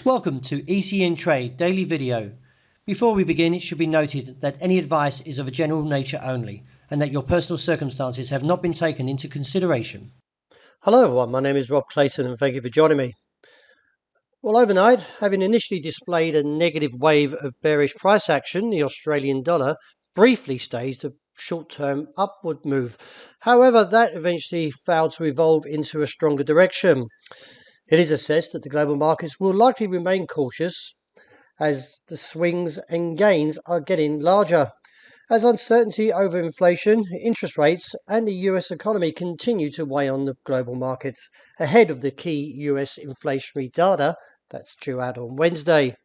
Welcome to ECNTRADE daily video. Before we begin, it should be noted that any advice is of a general nature only and that your personal circumstances have not been taken into consideration. Hello everyone, my name is Rob Clayton and thank you for joining me. Well, overnight, having initially displayed a negative wave of bearish price action, the Australian dollar briefly staged a short-term upward move. However, that eventually failed to evolve into a stronger direction. It is assessed that the global markets will likely remain cautious as the swings and gains are getting larger, as uncertainty over inflation, interest rates, and the US economy continue to weigh on the global markets ahead of the key US inflationary data that's due out on Wednesday.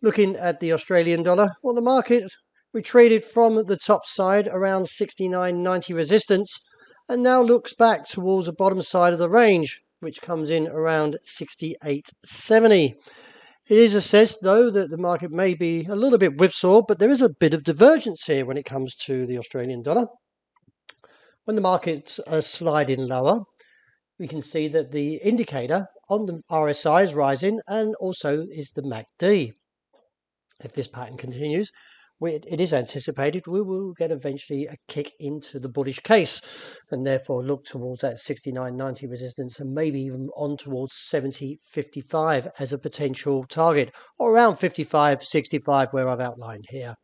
Looking at the Australian dollar, well, the market retreated from the top side around 69.90 resistance and now looks back towards the bottom side of the range, which comes in around 68.70. It is assessed, though, that the market may be a little bit whipsaw, but there is a bit of divergence here when it comes to the Australian dollar. When the markets are sliding lower, we can see that the indicator on the RSI is rising and also is the MACD. If this pattern continues, it is anticipated we will get eventually a kick into the bullish case and therefore look towards that 69.90 resistance and maybe even on towards 70.55 as a potential target, or around 55.65 where I've outlined here.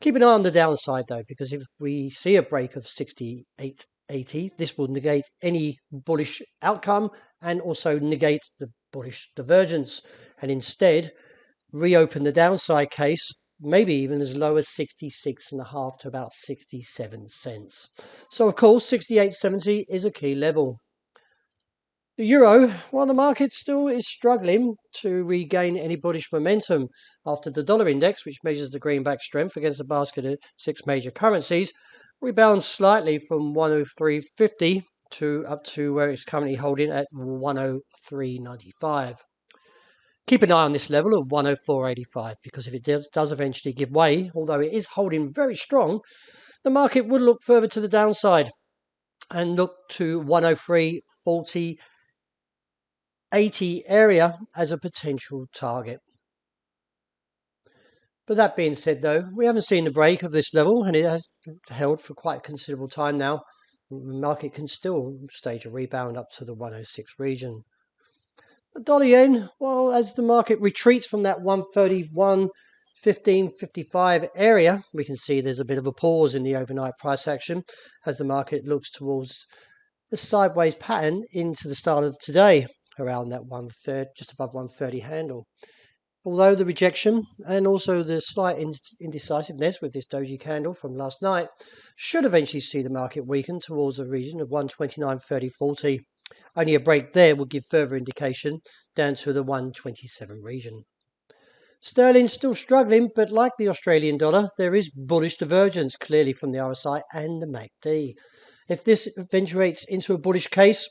Keep an eye on the downside though, because if we see a break of 68.80, this will negate any bullish outcome and also negate the bullish divergence, and instead reopen the downside case, maybe even as low as 66.5 to about 67 cents. So of course 68.70 is a key level. The euro, while the market still is struggling to regain any bullish momentum after the dollar index, which measures the greenback strength against a basket of 6 major currencies, rebounds slightly from 103.50 to up to where it's currently holding at 103.95. Keep an eye on this level of 104.85, because if it does eventually give way, although it is holding very strong, the market would look further to the downside and look to 103.40, 80 area as a potential target. But that being said, though, we haven't seen the break of this level, and it has held for quite a considerable time now. The market can still stage a rebound up to the 106 region. The dollar yen, well, as the market retreats from that 131.15.55 area, we can see there's a bit of a pause in the overnight price action as the market looks towards the sideways pattern into the start of today, around that 1/3, just above 130 handle. Although the rejection and also the slight indecisiveness with this doji candle from last night should eventually see the market weaken towards a region of 129.30.40. Only a break there will give further indication down to the 127 region. Sterling still struggling, but like the Australian dollar, there is bullish divergence clearly from the RSI and the MACD. If this eventuates into a bullish case,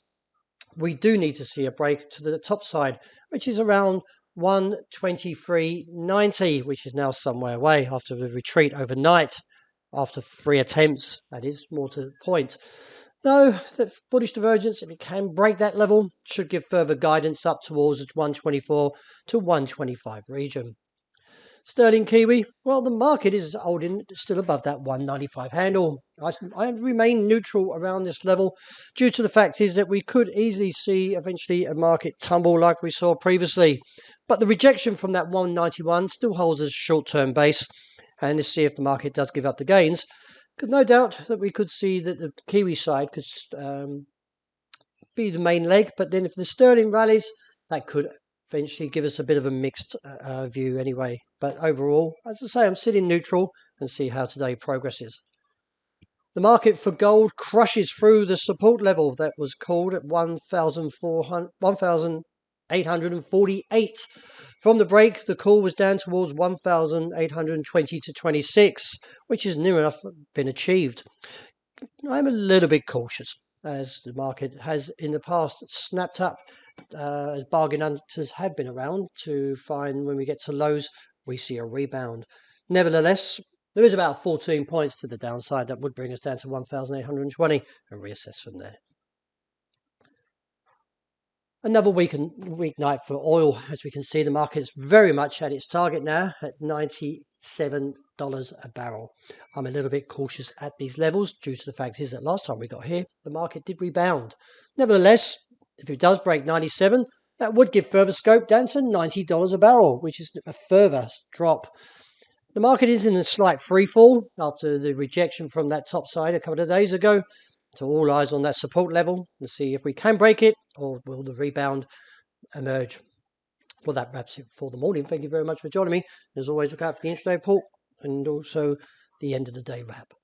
we do need to see a break to the top side, which is around 123.90, which is now some way away after the retreat overnight, after 3 attempts. That is more to the point. Though the bullish divergence, if it can break that level, should give further guidance up towards the 124 to 125 region. Sterling Kiwi, well, the market is holding still above that 195 handle. I remain neutral around this level due to the fact is that we could easily see eventually a market tumble like we saw previously. But the rejection from that 191 still holds as a short-term base, and let's see if the market does give up the gains. Because no doubt that we could see that the Kiwi side could be the main leg, but then if the sterling rallies, that could eventually give us a bit of a mixed view anyway. But overall, as I say, I'm sitting neutral and see how today progresses. The market for gold crushes through the support level that was called at 1,848. From the break, the call was down towards 1,820 to 26, which is near enough been achieved. I'm a little bit cautious, as the market has in the past snapped up as bargain hunters have been around to find when we get to lows, we see a rebound. Nevertheless, there is about 14 points to the downside that would bring us down to 1,820 and reassess from there. Another weeknight for oil. As we can see, the market's very much at its target now at $97 a barrel. I'm a little bit cautious at these levels due to the fact is that last time we got here, the market did rebound. Nevertheless, if it does break 97, that would give further scope down to $90 a barrel, which is a further drop. The market is in a slight free fall after the rejection from that top side a couple of days ago. So all eyes on that support level and see if we can break it or will the rebound emerge. Well, that wraps it for the morning. Thank you very much for joining me. As always, look out for the intraday report and also the end of the day wrap.